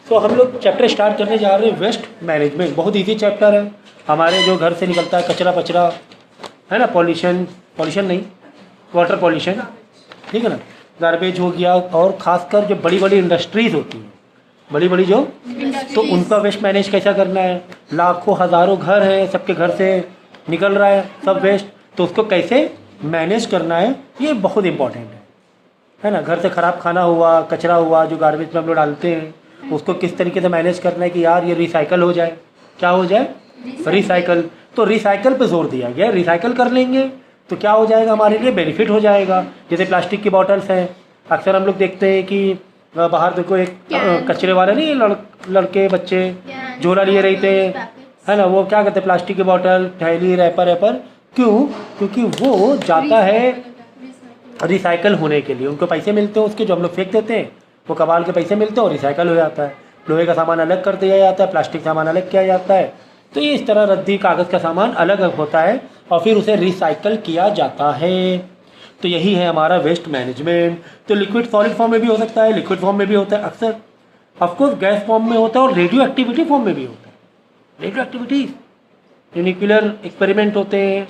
तो हम लोग चैप्टर स्टार्ट करने जा रहे हैं वेस्ट मैनेजमेंट। बहुत इजी चैप्टर है। हमारे जो घर से निकलता है कचरा पचरा है ना, पॉल्यूशन नहीं, वाटर पॉल्यूशन, ठीक है ना, गार्बेज हो गया, और ख़ासकर जो बड़ी बड़ी इंडस्ट्रीज़ होती हैं, बड़ी जो, तो उनका वेस्ट मैनेज कैसा करना है। लाखों हज़ारों घर हैं, सबके घर से निकल रहा है सब वेस्ट, तो उसको कैसे मैनेज करना है, ये बहुत इंपॉर्टेंट है ना। घर से ख़राब खाना हुआ, कचरा हुआ, जो गार्बेज में हम लोग डालते हैं, उसको किस तरीके से मैनेज करना है कि यार ये रिसाइकल हो जाए। क्या हो जाए? रिसाइकल। तो रिसाइकल पे जोर दिया गया। रिसाइकल कर लेंगे तो क्या हो जाएगा, हमारे लिए बेनिफिट हो जाएगा। जैसे प्लास्टिक की बॉटल्स हैं, अक्सर हम लोग देखते हैं कि बाहर देखो एक कचरे वाले नहीं, लड़के बच्चे झोला लिए रहते हैं, है ना, वो क्या करते हैं, प्लास्टिक की बॉटल, थैली, रैपर। क्यों? क्योंकि वो जाता है रिसाइकल होने के लिए, उनको पैसे मिलते हैं उसके, जो हम लोग फेंक देते हैं वो कबाल के पैसे मिलते हैं और रिसाइकल हो जाता है। लोहे का सामान अलग कर दिया जाता है, प्लास्टिक सामान अलग किया जाता है। तो ये इस तरह रद्दी कागज़ का सामान अलग होता है और फिर उसे रिसाइकल किया जाता है। तो यही है हमारा वेस्ट मैनेजमेंट। तो लिक्विड सॉलिड फॉर्म में भी हो सकता है, लिक्विड फॉर्म में भी होता है, अक्सर ऑफकोर्स गैस फॉर्म में होता है, और रेडियो एक्टिविटी फॉर्म में भी होता है। रेडियो एक्टिविटीज़, न्यूक्लियर एक्सपेरिमेंट होते हैं,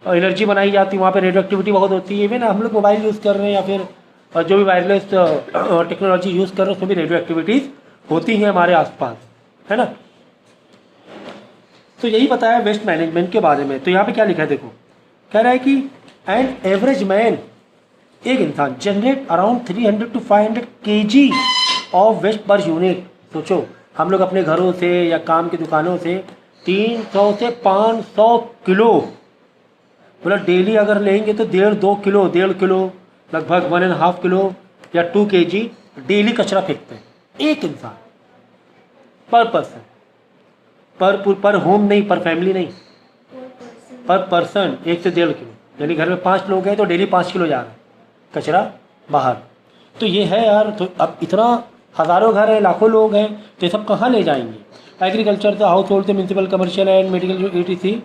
एनर्जी बनाई जाती है, वहाँ पे रेडियो एक्टिविटी बहुत होती है। इवन हम लोग मोबाइल यूज़ कर रहे हैं या फिर जो भी वायरलेस टेक्नोलॉजी यूज़ कर रहे हैं, उसमें भी रेडियो एक्टिविटीज़ होती हैं हमारे आसपास, है ना। तो यही बताया वेस्ट मैनेजमेंट के बारे में। तो यहाँ पे क्या लिखा है देखो, कह रहा है कि एन एवरेज मैन, एक इंसान generate around 300 to 500 kg of waste per unit. सोचो हम लोग अपने घरों से या काम की दुकानों से 300 से 500 किलो, मतलब डेली अगर लेंगे तो 1.5 किलो, लगभग 1.5 किलो या 2 kg डेली कचरा फेंकते हैं एक इंसान, पर पर्सन, पर होम नहीं, पर फैमिली नहीं, पर पर्सन 1 से 1.5 किलो। यानी घर में 5 लोग हैं तो डेली 5 किलो जा रहा है कचरा बाहर। तो ये है यार। तो अब इतना हज़ारों घर हैं, लाखों लोग हैं, तो ये सब कहाँ ले जाएंगे। एग्रीकल्चर से, हाउस होल्ड से, म्यूनसिपल, कमर्शियल एंड मेडिकल, जो ETC,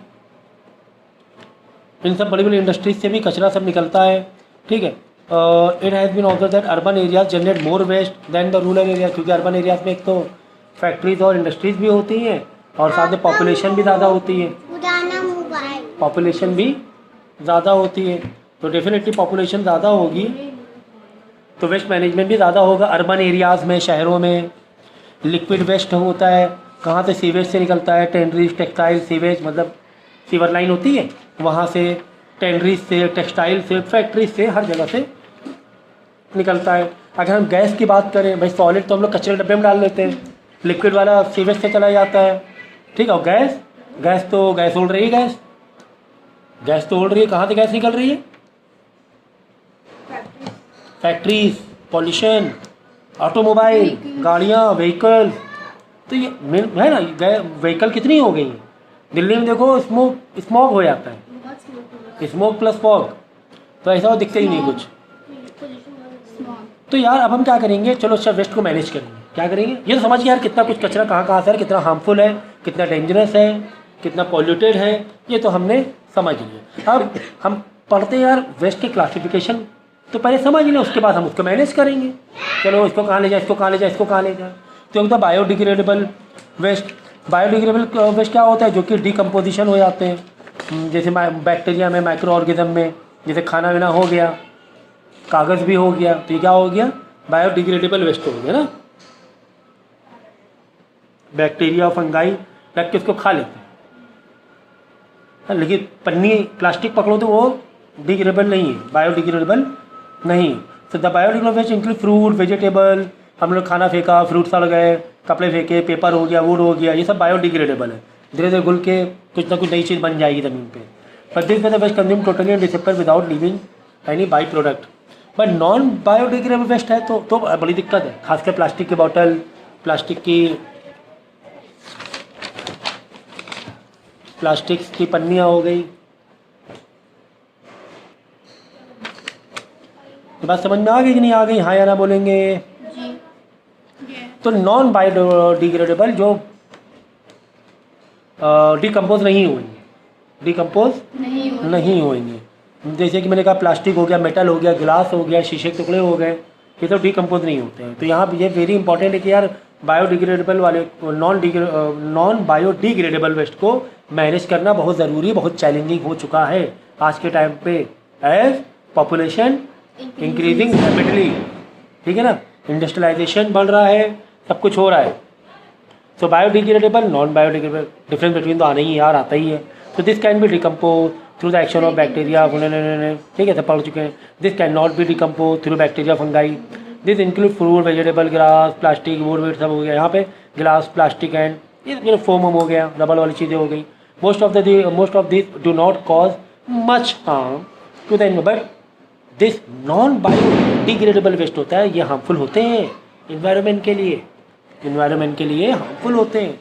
इन सब बड़ी बड़ी इंडस्ट्रीज से भी कचरा सब निकलता है, ठीक है। It has been observe that urban areas generate more waste than the rural area, क्योंकि अर्बन एरियाज में एक तो फैक्ट्रीज और इंडस्ट्रीज भी होती हैं और साथ में पॉपुलेशन भी ज़्यादा होती है, पॉपुलेशन भी ज़्यादा होती है। तो डेफिनेटली पॉपुलेशन ज़्यादा होगी तो वेस्ट मैनेजमेंट भी ज़्यादा होगा। अर्बन एरियाज़ में, शहरों में लिक्विड वेस्ट होता है, कहाँ से, सीवेज से निकलता है, टेनरीज, टेक्सटाइल, सीवेज मतलब सीवर लाइन होती है, वहाँ से, टेनरीज से, टेक्सटाइल से, फैक्ट्री से, हर जगह से निकलता है। अगर हम गैस की बात करें, भाई सॉलिड तो हम लोग कचरे डब्बे में डाल लेते हैं, लिक्विड वाला सीवेज से चला जाता है, ठीक है। और गैस तो गैस उड़ रही है, गैस तो उड़ रही है, कहाँ से गैस निकल रही है, फैक्ट्रीज, पॉल्यूशन, ऑटोमोबाइल, गाड़ियाँ, व्हीकल। तो ये है ना, व्हीकल कितनी हो गई हैं दिल्ली में, देखो स्मोक हो जाता है, स्मोक प्लस फॉग, तो ऐसा दिखता ही नहीं कुछ। तो यार अब हम क्या करेंगे, चलो अच्छा वेस्ट को मैनेज करेंगे। क्या करेंगे, ये तो समझिए यार कितना कुछ कचरा कहाँ से है, कितना हार्मफुल है, कितना डेंजरस है, कितना पॉल्यूटेड है, ये तो हमने समझ लिया। अब हम पढ़ते हैं यार वेस्ट की क्लासिफिकेशन, तो पहले समझ लें, उसके बाद हम उसको मैनेज करेंगे। चलो इसको कहाँ ले जाए, इसको कहाँ ले जाए, इसको कहाँ ले जाए। तो एकदम बायोडिग्रेडेबल वेस्ट, बायोडिग्रेडेबल वेस्ट क्या होता है, जो कि डिकम्पोजिशन हो जाते हैं, जैसे बैक्टीरिया में, माइक्रो ऑर्गेनिज्म में, जैसे खाना वाना हो गया, कागज़ भी हो गया, तो ये क्या हो गया, बायोडिग्रेडेबल वेस्ट हो गया ना। बैक्टीरिया और फंगाई लग के उसको खा लेते हैं, लेकिन पन्नी, प्लास्टिक पकड़ो तो वो डिग्रेडेबल नहीं है, बायोडिग्रेडेबल नहीं। तो the biodegradable waste include fruit, vegetable, हम लोग खाना फेंका, फ्रूट सड़ गए, कपड़े फेंके, पेपर हो गया, वुड हो गया, ये सब बायोडिग्रेडेबल है। धीरे धीरे घुल के कुछ ना कुछ नई चीज़ बन जाएगी ज़मीन पे। But this the waste consume totally and disappear without leaving any byproduct. But non biodegradable waste है तो बड़ी दिक्कत है, खासकर प्लास्टिक की बॉटल, प्लास्टिक की पन्नियाँ हो गई। बात समझ में आ गई कि नहीं आ गई, हाँ या ना बोलेंगे जी। तो नॉन बायोडिग्रेडेबल जो डिकम्पोज नहीं होंगे, डिकम्पोज नहीं होंगे, जैसे कि मैंने कहा प्लास्टिक हो गया, मेटल हो गया, गिलास हो गया, शीशे के टुकड़े हो गए, ये तो डिकम्पोज नहीं होते हैं। तो यहाँ ये वेरी इंपॉर्टेंट है कि यार बायोडिग्रेडेबल वाले नॉन बायोडिग्रेडेबल वेस्ट को मैनेज करना बहुत ज़रूरी, बहुत चैलेंजिंग हो चुका है आज के टाइम पे, एज पॉपुलेशन इंक्रीजिंग रैपिडली, ठीक है ना, इंडस्ट्रियलाइजेशन बढ़ रहा है, सब कुछ हो रहा है। So biodegradable non biodegradable difference between तो आने ही यार आता ही है। तो this can be decompose through the action of bacteria, ठीक है, सब पढ़ चुके हैं। This can not be decompose through bacteria fungi. This include fruit, vegetable, grass, plastic, wood wet सब हो गया यहाँ पे, ग्लास, प्लास्टिक एंड फोम हो गया, रबड़ वाली चीज़ें हो गई। Most of this do not cause much harm to the but this non biodegradable waste होता है, ये हार्मफुल होते हैं इन्वायरमेंट के लिए हार्मफुल होते हैं।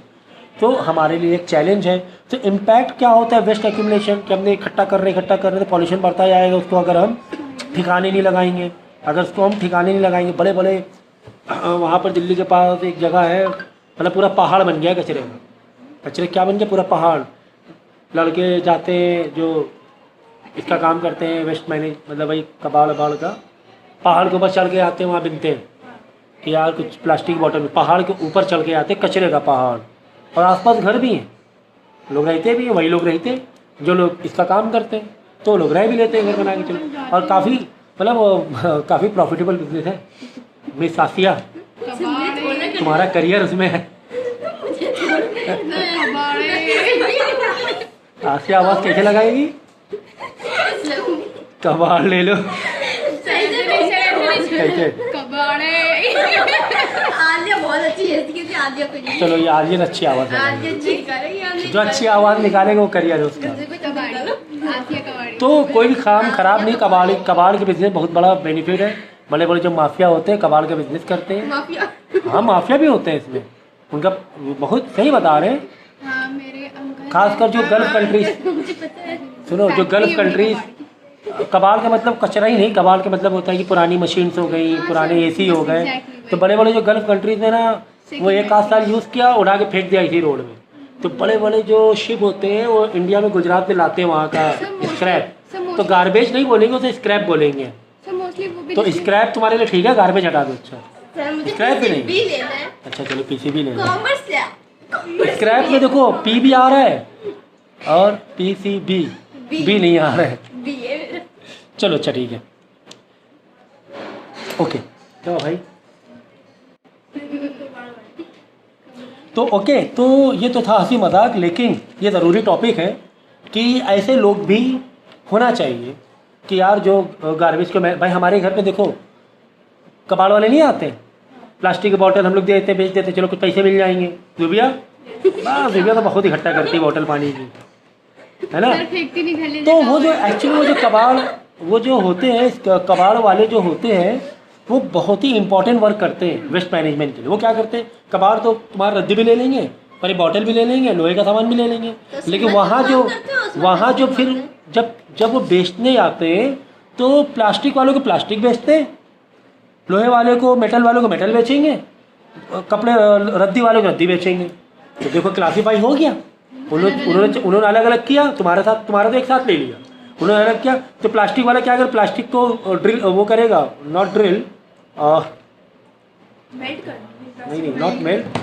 तो हमारे लिए एक चैलेंज है। तो इम्पैक्ट क्या होता है वेस्ट एक्यूमुलेशन, कि हमने इकट्ठा कर रहे तो पॉल्यूशन बढ़ता जाएगा। उसको अगर हम ठिकाने नहीं लगाएंगे, बड़े बड़े वहाँ पर दिल्ली के पास एक जगह है, मतलब पूरा पहाड़ बन गया कचरे क्या बन गया, पूरा पहाड़। लड़के जाते हैं जो इसका काम करते हैं, वेस्ट मैनेज, मतलब वही कबाड़ का, पहाड़ के ऊपर चढ़ के आते हैं, वहाँ बिनते हैं कि यार कुछ प्लास्टिक बॉटल, पहाड़ के ऊपर चढ़ के आते, कचरे का पहाड़, और आसपास घर भी हैं, लोग रहते भी हैं, वही लोग रहते हैं जो लोग इसका काम करते हैं, तो लोग रह भी लेते हैं घर बना के चलो। और काफ़ी मतलब काफ़ी प्रॉफिटेबल बिजनेस है। मिस आसिया, तुम्हारा करियर उसमें है। आसिया आवाज़ कैसे लगाएगी, कबाड़ ले लो कैसे, आलिया बहुत अच्छी है, इसकी आलिया को नहीं। चलो ये आलिया अच्छी आवाज़ है, जो अच्छी आवाज़ निकालेगा वो करियर है उसका। तो कोई भी काम खराब नहीं, कबाड़ के बिजनेस बहुत बड़ा बेनिफिट है। बड़े बड़े जो माफिया होते हैं कबाड़ के बिजनेस करते हैं, हाँ माफिया भी होते हैं इसमें, उनका बहुत सही बता रहे हैं। खासकर जो गल्फ कंट्रीज, सुनो, जो गल्फ कंट्रीज, कबाड़ का मतलब कचरा ही नहीं, कबाड़ का मतलब होता है कि पुरानी मशीन्स हो गई, पुराने एसी हो गए। तो बड़े बड़े जो गल्फ कंट्रीज में ना, वो एक आध साल यूज़ किया, उड़ा के फेंक दिया इसी रोड में। तो बड़े बड़े जो शिप होते हैं वो इंडिया में, गुजरात में लाते हैं वहाँ का स्क्रैप। तो गार्बेज नहीं बोलेंगे, उसे स्क्रैप बोलेंगे। तो स्क्रैप तुम्हारे लिए ठीक है, गार्बेज हटा दो। अच्छा, स्क्रैप भी नहीं, अच्छा चलो पीसीबी ले लो। स्क्रैप में देखो पी भी आ रहा है और पीसीबी भी नहीं आ रहा है। चलो अच्छा ठीक है, ओके तो भाई, तो ओके, तो ये तो था हंसी मजाक, लेकिन ये ज़रूरी टॉपिक है कि ऐसे लोग भी होना चाहिए कि यार जो गार्बेज को, भाई हमारे घर पे देखो कबाड़ वाले नहीं आते, प्लास्टिक की बोतल हम लोग देते बेच देते, चलो कुछ पैसे मिल जाएंगे। जुबिया, बस जुबिया तो बहुत इकट्ठा करती है बोतल पानी की, है ना। तो वो जो एक्चुअली वो जो होते हैं, कबाड़ वाले जो होते हैं, वो बहुत ही इंपॉर्टेंट वर्क करते हैं वेस्ट मैनेजमेंट के लिए। वो क्या करते हैं, कबाड़ तो तुम्हारा रद्दी भी ले लेंगे, पर बॉटल भी ले लेंगे, लोहे का सामान भी ले लेंगे, लेकिन वहाँ जो फिर जब वो बेचने आते हैं तो प्लास्टिक वालों को प्लास्टिक बेचते हैं, लोहे वाले को, मेटल वालों को मेटल बेचेंगे, कपड़े रद्दी वालों को रद्दी बेचेंगे। तो देखो क्लासीफाई हो गया, उन्होंने अलग अलग किया, तुम्हारा तो एक साथ ले लिया, उन्होंने अलग किया। तो प्लास्टिक वाला क्या, अगर प्लास्टिक को ड्रिल वो करेगा, नॉट ड्रिल, नहीं नॉट मेल्ट,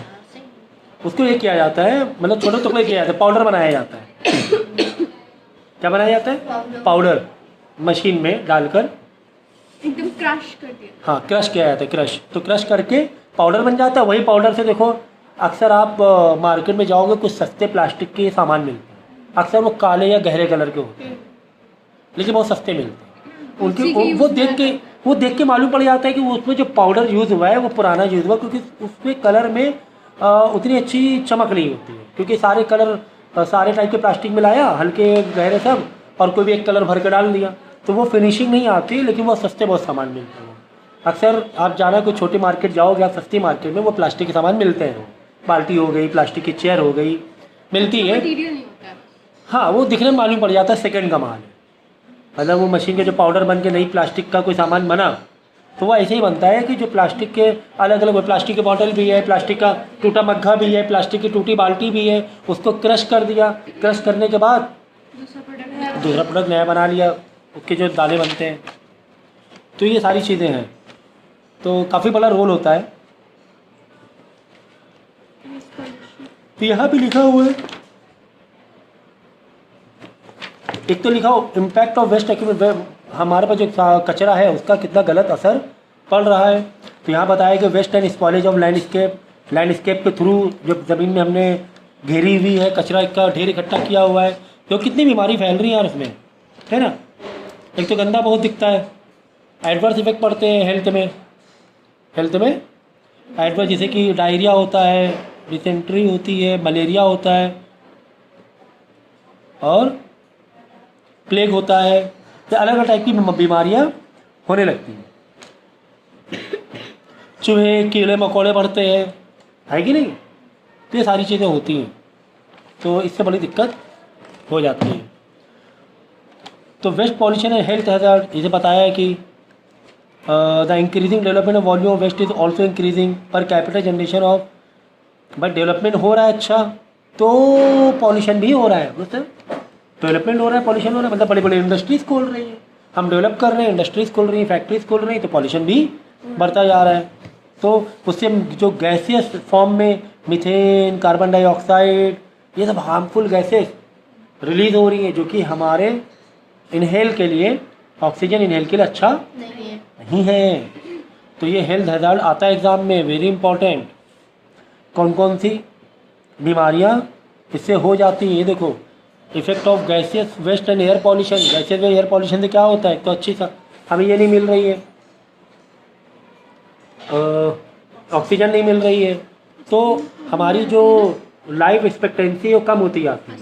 उसको ये किया जाता है, मतलब छोटे टुकड़े किया जाता है, पाउडर बनाया जाता है। क्या बनाया जाता है, पाउडर मशीन में डालकर एकदम क्रश कर दिया, हाँ क्रश किया जाता है, क्रश, तो क्रश करके पाउडर बन जाता है। वही पाउडर से देखो अक्सर आप मार्केट में जाओगे, कुछ सस्ते प्लास्टिक के सामान मिलते हैं, अक्सर वो काले या गहरे कलर के होते हैं, लेकिन बहुत सस्ते मिलते हैं। उनके वो देख के मालूम पड़ जाता है कि उसमें जो पाउडर यूज़ हुआ है वो पुराना यूज़ हुआ, क्योंकि उसमें कलर में उतनी अच्छी चमक नहीं होती है, क्योंकि सारे कलर सारे टाइप के प्लास्टिक में लाया, हल्के गहरे सब, और कोई भी एक कलर भर के डाल दिया, तो वो फिनिशिंग नहीं आती, लेकिन वो सस्ते बहुत सामान मिलते हैं। अक्सर आप जाना कोई छोटी मार्केट जाओगे, आप सस्ती मार्केट में वो प्लास्टिक के सामान मिलते हैं, बाल्टी हो गई, प्लास्टिक की चेयर हो गई, मिलती है। हाँ, वो दिखने में मालूम पड़ जाता है सेकंड का माल है, मतलब वो मशीन के जो पाउडर बन के नई प्लास्टिक का कोई सामान बना, तो वो ऐसे ही बनता है कि जो प्लास्टिक के अलग अलग, प्लास्टिक की बोतल भी है, प्लास्टिक का टूटा मग्घा भी है, प्लास्टिक की टूटी बाल्टी भी है, उसको क्रश कर दिया, क्रश करने के बाद दूसरा प्रोडक्ट नया बना लिया, उसके जो दाने बनते हैं। तो ये सारी चीज़ें हैं, तो काफ़ी बड़ा रोल होता है। तो यहाँ भी लिखा हुआ है, एक तो लिखा हो इम्पैक्ट ऑफ वेस्ट एक्यूमुलेशन, हमारे पास जो कचरा है उसका कितना गलत असर पड़ रहा है। तो यहाँ बताया कि वेस्ट एंड स्पॉलेज ऑफ लैंडस्केप के थ्रू जो ज़मीन में हमने घेरी हुई है, कचरा का ढेर इकट्ठा किया हुआ है, तो कितनी बीमारी फैल रही है यार उसमें, है ना। एक तो गंदा बहुत दिखता है, एडवर्स इफेक्ट पड़ते हैं हेल्थ में एडवर्स, जैसे कि डायरिया होता है, डिसेंट्री होती है, मलेरिया होता है और प्लेग होता है, तो अलग अलग टाइप की बीमारियां होने लगती हैं। चूहे कीड़े मकोड़े बढ़ते हैं, है कि नहीं, तो ये सारी चीज़ें होती हैं, तो इससे बड़ी दिक्कत हो जाती है। तो waste pollution and health hazard, इसे बताया है कि the increasing development of volume of waste is also increasing per capital generation of, but development हो रहा है अच्छा तो पॉल्यूशन भी हो रहा है, मतलब डेवलपमेंट हो रहा है पॉल्यूशन हो रहा है, मतलब बड़ी बड़ी इंडस्ट्रीज़ खोल रही हैं, हम डेवलप कर रहे हैं, इंडस्ट्रीज़ खोल रही हैं, फैक्ट्रीज खोल रही हैं, तो पॉल्यूशन भी बढ़ता जा रहा है। तो उससे जो गैसेस फॉर्म में मीथेन, कार्बन डाइऑक्साइड, ये सब हार्मफुल गैसेस रिलीज हो रही हैं, जो कि हमारे इनहेल के लिए, ऑक्सीजन इनहेल के लिए अच्छा नहीं है। तो ये हेल्थ हैज़ार्ड आता है एग्ज़ाम में, वेरी इंपॉर्टेंट। कौन कौन सी बीमारियां इससे हो जाती हैं, ये देखो, effect of gases waste and air pollution. Gases व एयर पॉल्यूशन से क्या होता है, तो अच्छी सा हमें ये नहीं मिल रही है, ऑक्सीजन नहीं मिल रही है, तो हमारी जो लाइफ एक्सपेक्टेंसी है वो कम होती जाती है,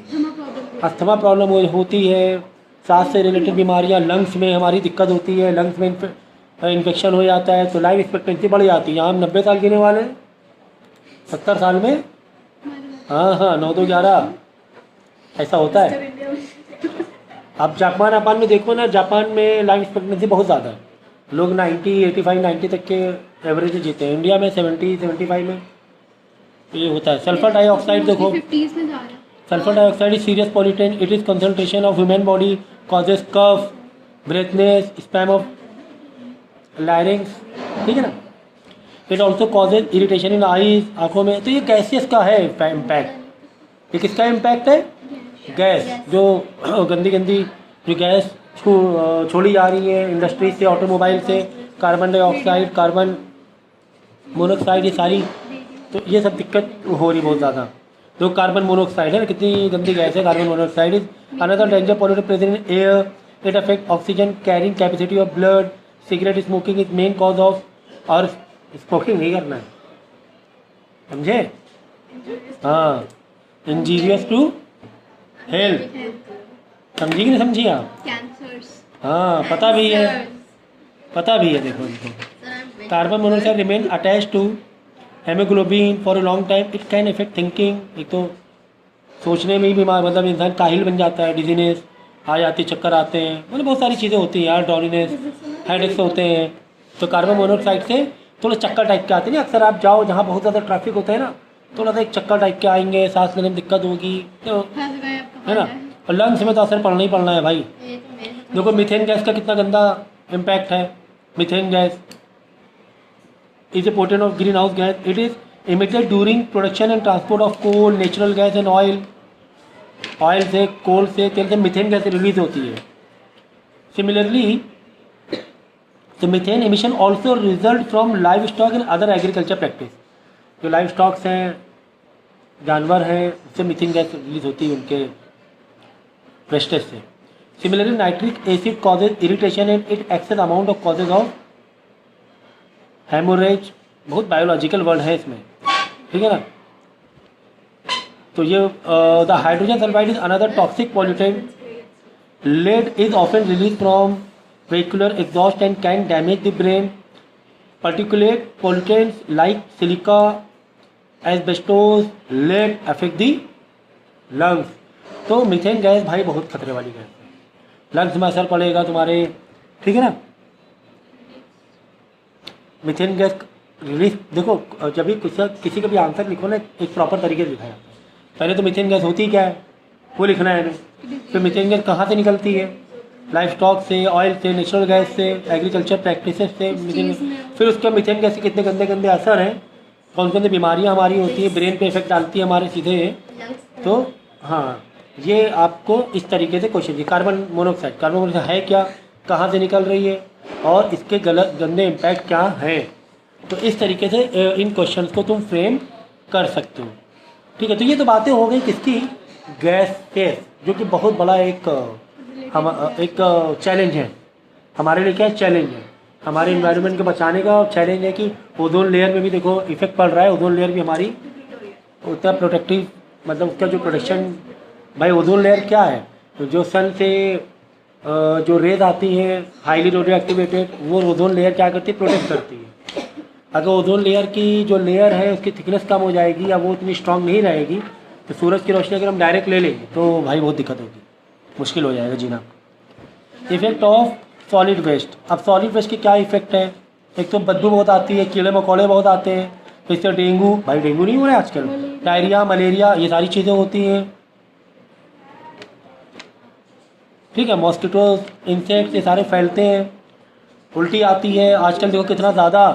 अस्थमा प्रॉब्लम होती है, सांस से रिलेटेड बीमारियां, लंग्स में हमारी दिक्कत होती है, लंग्स में इन्फेक्शन हो जाता है, तो लाइफ एक्सपेक्टेंसी बढ़ जाती है। यहाँ हम 90 साल जीने वाले हैं, 70 साल में, हाँ 9 2 11 ऐसा होता है। आप जापान में देखो ना, जापान में लाइफ एक्सपेक्टेंसी बहुत ज़्यादा है, लोग 90 85 90 तक के एवरेज जीते हैं। इंडिया में 70 75 में ये होता है। सल्फर डाइऑक्साइड देखो, 50s में जा रहा है। Sulphur dioxide is serious pollutant, it is concentration of human body causes cough, breathness, spasm of larynx, ठीक है ना। It also causes irritation in eyes, आँखों में। तो ये गैसेस का है इम्पैक्ट, ये किसका इम्पैक्ट है, गैस, जो गंदी जो गैस छोड़ी जा रही है इंडस्ट्री से, ऑटोमोबाइल से, कार्बन डाइऑक्साइड, कार्बन मोनोऑक्साइड, ये सारी, तो ये सब दिक्कत हो रही बहुत ज़्यादा। तो कार्बन मोनोऑक्साइड है ना, कितनी गंदी गैस है carbon monoxide. Is another danger pollutant present in air, it affect oxygen carrying capacity of blood. Cigarette smoking is main cause of, और स्मोकिंग नहीं करना है, समझे, हाँ, इंजीरियस टू हेल्थ, समझी कि नहीं समझी आप, कैंसर्स, हाँ पता भी है देखो इनको। Carbon monoxide remain attach to haemoglobin for a long time, it can effect thinking. एक तो सोचने में ही बीमार, मतलब इंसान काहिल बन जाता है, डिजीनेस आ जाती है, चक्कर आते हैं, मतलब बहुत सारी चीज़ें होती हैं यार, डॉलीनेस, हेडेक्स होते हैं। तो कार्बन मोनोऑक्साइड से थोड़ा चक्कर टाइप के आते हैं ना, अक्सर आप जाओ जहाँ बहुत ज़्यादा ट्रैफिक होता है ना, थोड़ा सा एक चक्कर टाइप के आएंगे, सांस लेने में दिक्कत होगी, तो है ना। और लंग्स में तो असर पड़ना ही पड़ना है भाई। देखो मीथेन गैस का कितना गंदा इम्पैक्ट है। Methane gas is a potent of green house gas, it is emitted during production and transport of coal, natural gas and oil. Oil से, कोल से, तेल से मीथेन गैस रिलीज होती है। सिमिलरली तो methane emission also result from live stock and other agriculture practice. जो live stocks हैं, जानवर हैं, उससे मीथेन गैस रिलीज होती है उनके वेस्टेज से। Similarly nitric acid causes irritation and it excess amount of causes of haemorrhage. बहुत बायोलॉजिकल वर्ड है इसमें, ठीक है ना। तो ये the hydrogen sulphide is another toxic pollutant. Lead is often release from vehicular exhaust and can damage the brain. Particulate pollutants like silica, asbestos, lead affect the lungs. तो methane gas भाई बहुत खतरे वाली गैस है, lungs में असर पड़ेगा तुम्हारे, ठीक है ना। मीथेन गैस रिलीज देखो, जब भी किसी का भी आंसर लिखो ना, एक प्रॉपर तरीके से लिखा जाता है। पहले तो मीथेन गैस होती क्या है वो लिखना है हमें, फिर मीथेन गैस कहाँ से निकलती है, लाइफ स्टॉक से, ऑयल से, नेचुरल गैस से, एग्रीकल्चर प्रैक्टिसेस से मीथेन, फिर उसके मीथेन गैस के कितने गंदे गंदे असर हैं कौन कौन सी बीमारियाँ हमारी होती हैं, ब्रेन पे इफेक्ट डालती है हमारे सीधे। तो हाँ, ये आपको इस तरीके से क्वेश्चन, कार्बन मोनोऑक्साइड है क्या, कहाँ से निकल रही है और इसके गलत गंदे इम्पैक्ट क्या हैं। तो इस तरीके से इन क्वेश्चंस को तुम फ्रेम कर सकते हो। ठीक है, तो ये तो बातें हो गई किसकी, गैस केस, जो कि बहुत बड़ा एक चैलेंज है हमारे लिए। क्या चैलेंज है हमारे इन्वायरमेंट को बचाने का, चैलेंज है कि ओजोन लेयर में भी देखो इफेक्ट पड़ रहा है। ओजोन लेयर भी हमारी उतना प्रोटेक्टिव, मतलब उसका जो प्रोटेक्शन, भाई ओजोन लेयर क्या है, तो जो सन से जो रेज आती हैं हाईली रेडियो एक्टिवेटेड, वो ओजोन लेयर क्या करती है, प्रोटेक्ट करती है। अगर ओजोन लेयर की जो लेयर है उसकी थिकनेस कम हो जाएगी या वो इतनी स्ट्रांग नहीं रहेगी, तो सूरज की रोशनी अगर हम डायरेक्ट ले लेंगे तो भाई बहुत दिक्कत होगी, मुश्किल हो जाएगा जीना। Effect of solid waste. अब सॉलिड वेस्ट की क्या इफेक्ट है, एक तो बदबू बहुत आती है, कीड़े मकोड़े बहुत आते हैं, तो इससे डेंगू, भाई डेंगू नहीं हो रहा है आजकल, डायरिया, मलेरिया, ये सारी चीज़ें होती हैं। ठीक है, मॉस्किटो, इंसेक्ट्स, ये सारे फैलते हैं, उल्टी आती है। आजकल देखो कितना ज़्यादा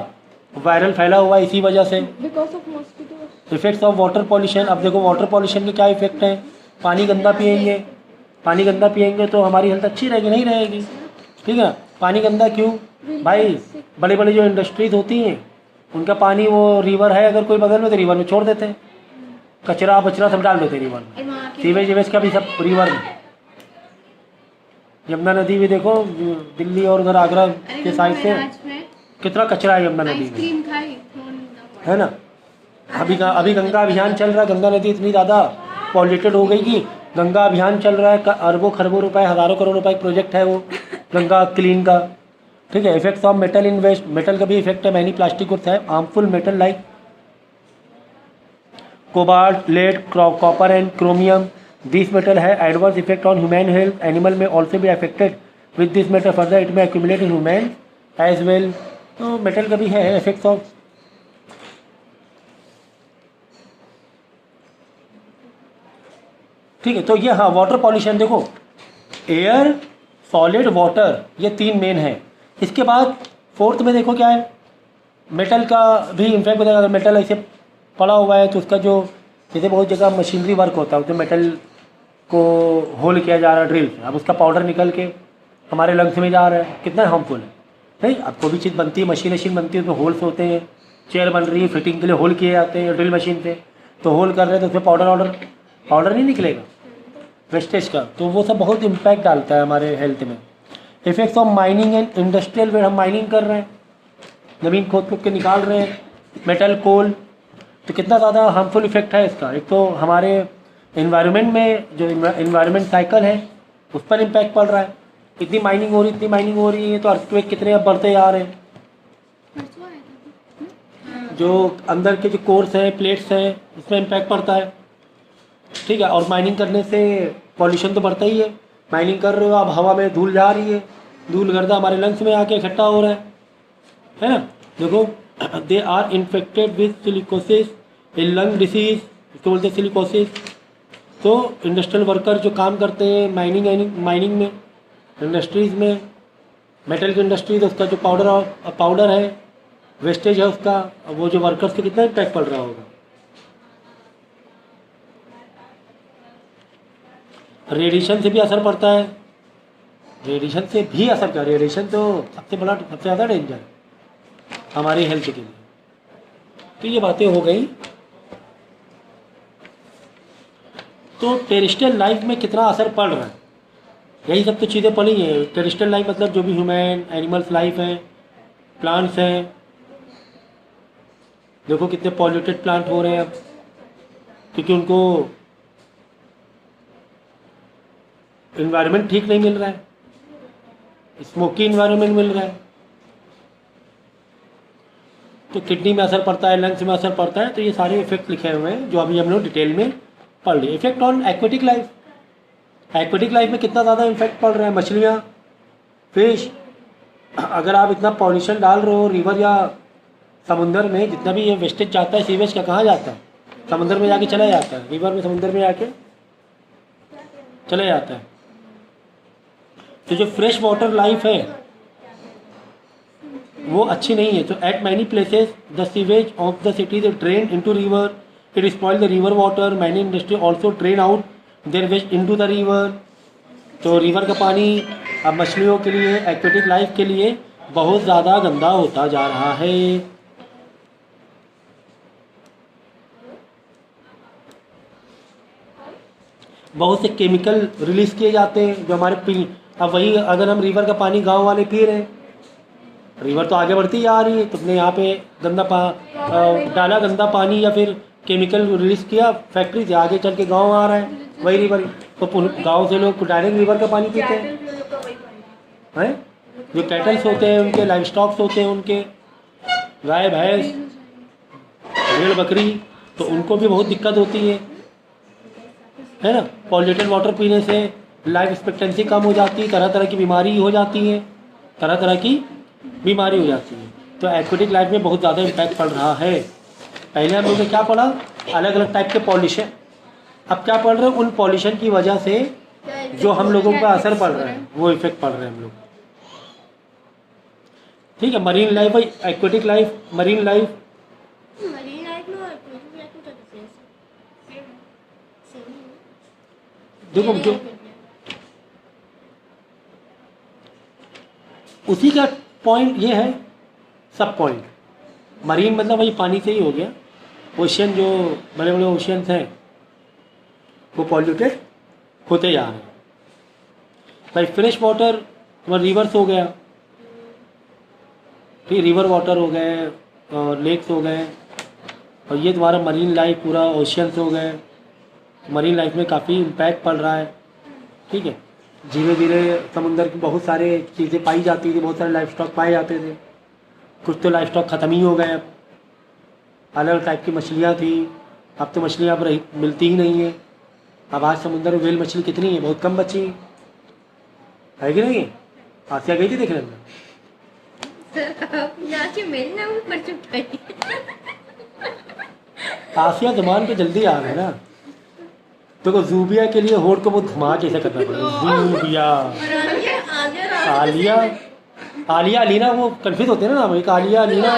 वायरल फैला हुआ है इसी वजह से। Because of mosquitoes. Effects of water pollution. अब देखो वाटर पॉल्यूशन के क्या इफेक्ट हैं, पानी गंदा पियेंगे तो हमारी हेल्थ अच्छी रहेगी, नहीं रहेगी। ठीक है, पानी गंदा क्यों, भाई बड़े बड़े जो इंडस्ट्रीज होती हैं उनका पानी, वो रिवर है अगर कोई बगल में तो रिवर में छोड़ देते हैं, कचरा बचरा सब डाल देते हैं रिवर में, सीवेज वेज का भी सब रिवर में। यमुना नदी भी देखो, दिल्ली और उधर आगरा के साइड से कितना कचरा है यमुना नदी में, है ना। अभी गंगा अभियान चल रहा है, गंगा नदी इतनी ज़्यादा पॉल्यूटेड हो गई कि गंगा अभियान चल रहा है, अरबों खरबों रुपए, हज़ारों करोड़ रुपए प्रोजेक्ट है वो गंगा क्लीन का। ठीक है, effects of metal in waste. Metal का भी इफेक्ट है, मैनी प्लास्टिक गुड्स है, harmful metal like cobalt, lead, copper and chromium. This metal है adverse effect on human health, animal में ऑल्सो भी affected with this metal, further it may accumulate in human as well. तो metal का भी है effects of. ठीक है, तो ये हाँ वाटर पॉल्यूशन देखो, एयर, सॉलिड, वाटर, ये तीन मेन है। इसके बाद फोर्थ में देखो क्या है, मेटल का भी इम्पैक्ट बताया। अगर मेटल ऐसे पड़ा हुआ है तो उसका जो, जैसे बहुत जगह मशीनरी वर्क होता है, उसमें मेटल को होल किया जा रहा है ड्रिल से, अब उसका पाउडर निकल के हमारे लंग्स में जा रहा है, कितना हार्मफुल है। नहीं, अब कोई भी चीज़ बनती है, मशीन बनती है, उसमें होल्स होते हैं, चेयर बन रही है, फिटिंग के लिए होल किए जाते हैं ड्रिल मशीन से, तो होल कर रहे हैं तो उसमें पाउडर नहीं निकलेगा वेस्टेज का, तो वो सब बहुत इम्पैक्ट डालता है हमारे हेल्थ में। Effects of mining and industrial waste. हम माइनिंग कर रहे हैं, ज़मीन खोद के निकाल रहे हैं मेटल, कोल, तो कितना ज़्यादा हार्मफुल इफेक्ट है इसका। एक तो हमारे इन्वायरमेंट में जो इन्वायरमेंट साइकिल है उस पर इम्पैक्ट पड़ रहा है, इतनी माइनिंग हो रही है, तो अर्थक्वेक कितने अब बढ़ते जा रहे हैं। जो अंदर के जो कोर्स हैं, प्लेट्स हैं, उसमें इम्पैक्ट पड़ता है। ठीक है, और माइनिंग करने से पॉल्यूशन तो बढ़ता ही है। माइनिंग कर रहे हो, अब हवा में धूल जा रही है, धूल गर्दा हमारे लंग्स में आके इकट्ठा हो रहा है ना। देखो, they are infected with silicosis, lung disease, इसको बोलते हैं सिलिकोसिस। तो इंडस्ट्रियल वर्कर जो काम करते हैं माइनिंग में, इंडस्ट्रीज़ में, मेटल की इंडस्ट्रीज, उसका जो पाउडर है, वेस्टेज है उसका, वो जो वर्कर्स पे कितना इम्पैक्ट पड़ रहा होगा। रेडिएशन से भी असर पड़ता है, रेडिएशन तो सबसे ज़्यादा डेंजर है हमारी हेल्थ के लिए। तो ये बातें हो गई। तो टेरेस्ट्रियल लाइफ में कितना असर पड़ रहा है, यही सब तो चीज़ें पड़ी हैं। टेरेस्ट्रियल लाइफ मतलब जो भी ह्यूमन एनिमल्स लाइफ है, प्लांट्स हैं, देखो कितने पॉल्यूटेड प्लांट हो रहे हैं अब, क्योंकि उनको इन्वायरमेंट ठीक नहीं मिल रहा है, स्मोकी इन्वायरमेंट मिल रहा है, तो किडनी में असर पड़ता है, लंग्स में असर पड़ता है। तो ये सारे इफेक्ट लिखे हुए हैं जो अभी हम लोग डिटेल में पढ़ लिए। इफेक्ट ऑन एक्वेटिक लाइफ में कितना ज़्यादा इफेक्ट पड़ रहा है। मछलियाँ, फिश, अगर आप इतना पॉल्यूशन डाल रहे हो रिवर या समुंदर में, जितना भी ये वेस्टेज जाता है सीवेज का, कहाँ जाता है, समुंदर में जाके चला जाता है, रिवर में, समुंदर में जाके चला जाता है। तो जो फ्रेश वाटर लाइफ है वो अच्छी नहीं है। तो at many places the sewage of the cities drain into river, it spoil the river water, many industry also drain out their waste into the river. तो रिवर का पानी अब मछलियों के लिए, एक्वेटिक लाइफ के लिए बहुत ज़्यादा गंदा होता जा रहा है। बहुत से केमिकल रिलीज किए जाते हैं जो हमारे पी, अब वही अगर हम रिवर का पानी गांव वाले पी रहे हैं, रिवर तो आगे बढ़ती जा रही है, तुमने यहाँ पे डाला गंदा पानी या फिर केमिकल रिलीज किया फैक्ट्री से, आगे चल के गाँव आ रहा है वही रिवर, तो गांव से लोग डायरेक्ट रिवर का पानी पीते हैं। जो कैटल्स होते हैं उनके, लाइव स्टॉक्स होते हैं उनके, गाय भैंस भेड़ बकरी, तो उनको भी बहुत दिक्कत होती है ना। पॉल्यूटेड वाटर पीने से लाइफ एक्सपेक्टेंसी कम हो जाती है, तरह तरह की बीमारी हो जाती है, तरह तरह की बीमारी हो जाती है। तो एक्वेटिक लाइफ में बहुत ज़्यादा इम्पैक्ट पड़ रहा है। पहले हम लोगों ने क्या पढ़ा, अलग अलग टाइप के पॉल्यूशन, अब क्या पढ़ रहे हैं, उन पॉल्यूशन की वजह से जो हम लोगों पर असर पड़ रहा है वो इफेक्ट पड़ रहे हैं हम लोग। ठीक है, marine life, aquatic life, marine life, marine life में और aquatic life में क्या डिफरेंस है? सेम ही है। देखो जो उसी का पॉइंट ये है, सब पॉइंट मरीन मतलब वही पानी से ही हो गया। ओशियन, जो बड़े बड़े ओशियंस हैं वो पॉल्यूटेड होते जा रहे हैं। भाई फ्रेश वाटर तुम्हारा रिवर्स हो गया, फिर रिवर वाटर हो गए और लेक्स हो गए, और ये तुम्हारा मरीन लाइफ पूरा ओशियंस हो गए। मरीन लाइफ में काफ़ी इम्पैक्ट पड़ रहा है। ठीक है, धीरे धीरे समुंदर की बहुत सारे चीज़ें पाई जाती थी, बहुत सारे लाइफ स्टॉक पाए जाते थे, कुछ तो लाइफ स्टॉक ख़त्म ही हो गए। अब अलग अलग टाइप की मछलियाँ थी, अब तो मछलियाँ अब रही मिलती ही नहीं है। अब आज समुंदर में व्हेल मछली कितनी है, बहुत कम बची है कि नहीं है। आसिया गई थी देखने में, नाचे मेरे नाम पर चुप है। आसिया जमान पे जल्दी आ गए ना। तो जूबिया के लिए होड़ को बहुत घुमा कैसे करना पड़ेगा। जूबिया, आलिया, आलिया अलीना, वो कंफ्यूज होते हैं ना नाम, एक आलिया अलीना,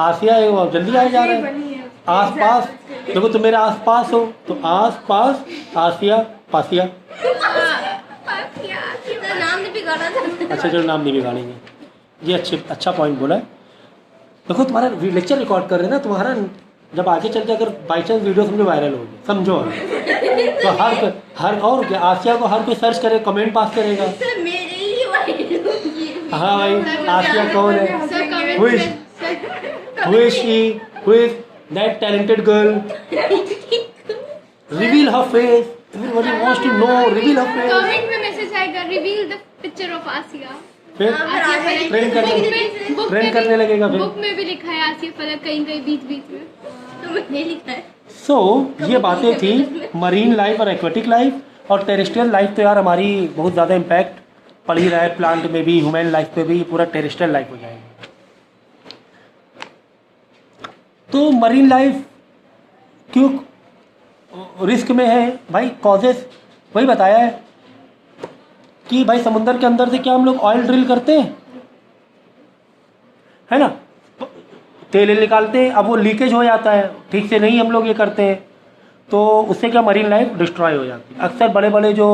आसिया है, वो जल्दी आए जा रहे हैं। आस पास देखो, तुम मेरे आस पास हो तो आस पास आसिया पासिया। नाम नहीं बिगाड़ा था। अच्छा चलो, नाम नहीं बिगाड़ेंगे। ये अच्छा पॉइंट बोला है। देखो तुम्हारा लेक्चर रिकॉर्ड कर रहे हैं ना, तुम्हारा जब आगे चल के अगर बाई चांस वीडियो समझो वायरल हो गया, समझो तो हर और क्या, आसिया को हर कोई सर्च करे, कमेंट पास करेगा। मेरे ही वाइरल होगी। हाँ भाई, आसिया कौन है, who is she, who is that talented girl, reveal her face, everybody wants to know, reveal her face। Comment में मैसेज आएगा, रिवील द पिक्चर ऑफ आसिया। फिर ट्रेंड करने लगेगा। फिर बुक में भी लिखा है आसिया फलक, कहीं कहीं बीच बीच में। तो मैंने लिखा है। सो ये बातें थी मरीन लाइफ और एक्वेटिक लाइफ। और टेरेस्ट्रियल लाइफ तो यार हमारी बहुत ज़्यादा इम्पैक्ट पड़ ही रहा है, प्लांट में भी, ह्यूमन लाइफ पे भी, पूरा टेरेस्ट्रियल लाइफ हो जाएगा। तो मरीन लाइफ क्यों रिस्क में है भाई, कॉजेस वही बताया है कि भाई समुंदर के अंदर से क्या हम लोग ऑयल ड्रिल करते हैं, है ना, तेल निकालते हैं, अब वो लीकेज हो जाता है, ठीक से नहीं हम लोग ये करते हैं, तो उससे क्या मरीन लाइफ डिस्ट्रॉय हो जाती है। अक्सर बड़े बड़े जो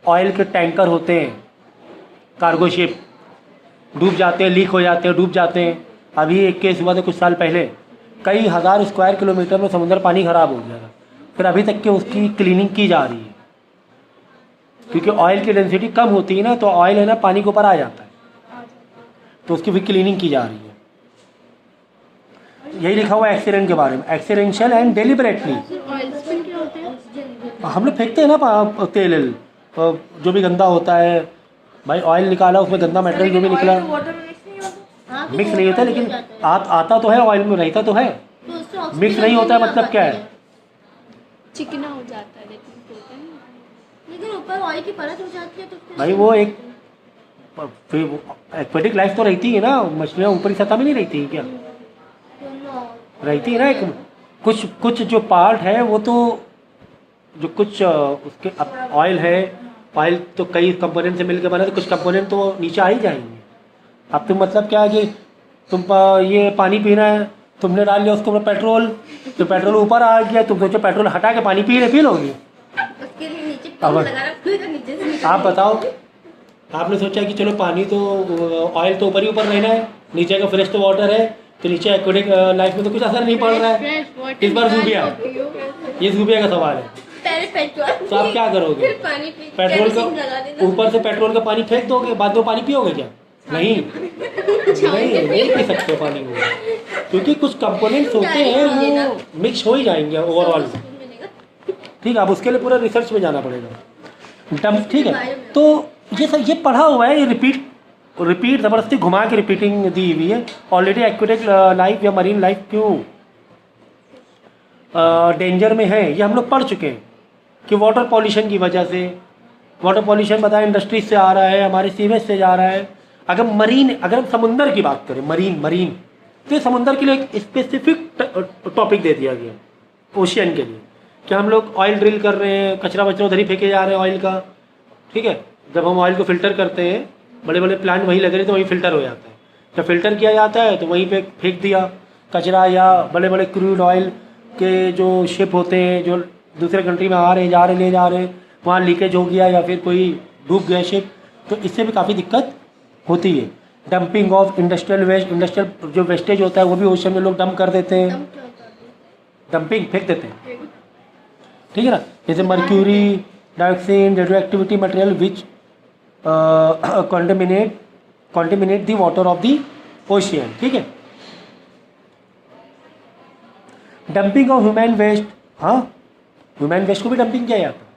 ऑयल के टैंकर होते हैं, कार्गो शिप, डूब जाते हैं, लीक हो जाते हैं, डूब जाते हैं। अभी एक केस हुआ था कुछ साल पहले, कई हज़ार स्क्वायर किलोमीटर में समुद्र पानी ख़राब हो गया था, फिर अभी तक के उसकी क्लीनिंग की जा रही है, क्योंकि ऑयल की डेंसिटी कम होती है ना, तो ऑयल है ना पानी के ऊपर आ जाता है, तो उसकी भी क्लीनिंग की जा रही है। यही लिखा हुआ है एक्सीडेंट के बारे में, accidental and deliberately. Oil spill क्या होते हैं? हम लोग फेंकते हैं ना तेल, जो भी गंदा होता है भाई, ऑयल निकाला, उसमें गंदा मटेरियल जो भी निकला, मिक्स नहीं होता, लेकिन आता तो है, ऑयल में रहता तो है, मिक्स नहीं होता है, मतलब क्या है, चिकना हो जाता है, लेकिन लेकिन ऊपर ऑयल की परत हो जाती है तो भाई वो एक एक्वेटिक लाइफ तो रहती है ना, मछलियाँ ऊपरी सतह में नहीं रहती है क्या, रहती है ना। एक कुछ जो पार्ट है वो तो, जो कुछ उसके ऑयल है, ऑयल तो कई कंपोनेंट से मिलकर बना, तो कुछ कंपोनेंट तो नीचे आ ही जाएंगे, अब तुम मतलब क्या है कि ये पानी पीना है, तुमने डाल लिया उसके ऊपर पेट्रोल, तो पेट्रोल ऊपर आ गया, तुम सोचो पेट्रोल हटा के पानी पी लोगी? उसके लिए नीचे अब- पंप लगा रखा है, नीचे से निकल आप बताओ, आपने सोचा कि चलो पानी तो ऑयल तो ऊपर ही ऊपर रहना है, नीचे का फ्रेश तो वाटर है, तो नीचे एक्वेटिक लाइफ में तो कुछ असर नहीं पड़ रहा है। फ्रेश वाटर इस बार जूबिया, ये जूबिया का सवाल है। पहले पेट्रोल तो आप क्या करोगे? फिर पानी पी पेट्रोल केरोसिन लगा का देना। ऊपर से पेट्रोल का पानी फेंक दोगे, बाद में पानी पियोगे क्या? नहीं नहीं पी सकते पानी को, क्योंकि कुछ कंपोनेंट्स होते हैं वो मिक्स हो ही जाएंगे ओवरऑल। ठीक है, अब उसके लिए पूरा रिसर्च में जाना पड़ेगा। डम ठीक है, तो ये पढ़ा हुआ है, ये रिपीट ज़बरदस्ती घुमा के रिपीटिंग दी हुई है। ऑलरेडी एक्वेटिक लाइफ या मरीन लाइफ क्यों डेंजर में है, ये हम लोग पढ़ चुके हैं कि वाटर पॉल्यूशन की वजह से। वाटर पॉल्यूशन बताया इंडस्ट्रीज से आ रहा है, हमारे सीवेज से जा रहा है। अगर हम समुंदर की बात करें, मरीन तो समुंदर के लिए एक स्पेसिफिक टॉपिक दे दिया गया ओशियन के लिए, कि हम लोग ऑयल ड्रिल कर रहे हैं, कचरा वचरा उधर ही फेंके जा रहे हैं ऑयल का। ठीक है, जब हम ऑयल को फिल्टर करते हैं, बड़े बड़े प्लांट वहीं लगे रहे तो वहीं फिल्टर हो जाता है। जब फिल्टर किया जाता है तो वहीं पे फेंक दिया कचरा, या बड़े बड़े क्रूड ऑयल के जो शिप होते हैं जो दूसरे कंट्री में आ रहे जा रहे ले जा रहे, वहाँ लीकेज हो गया या फिर कोई डूब गया शिप, तो इससे भी काफ़ी दिक्कत होती है। Dumping of industrial waste, industrial जो वेस्टेज होता है वो भी ओशन में लोग डंप कर देते हैं, डंपिंग फेंक देते हैं। ठीक है ना, जैसे mercury, dioxin, radio activity material which contaminate the water of the ocean. ठीक है, डंपिंग ऑफ ह्यूमन वेस्ट, हाँ ह्यूमन वेस्ट को भी डंपिंग किया जाता है।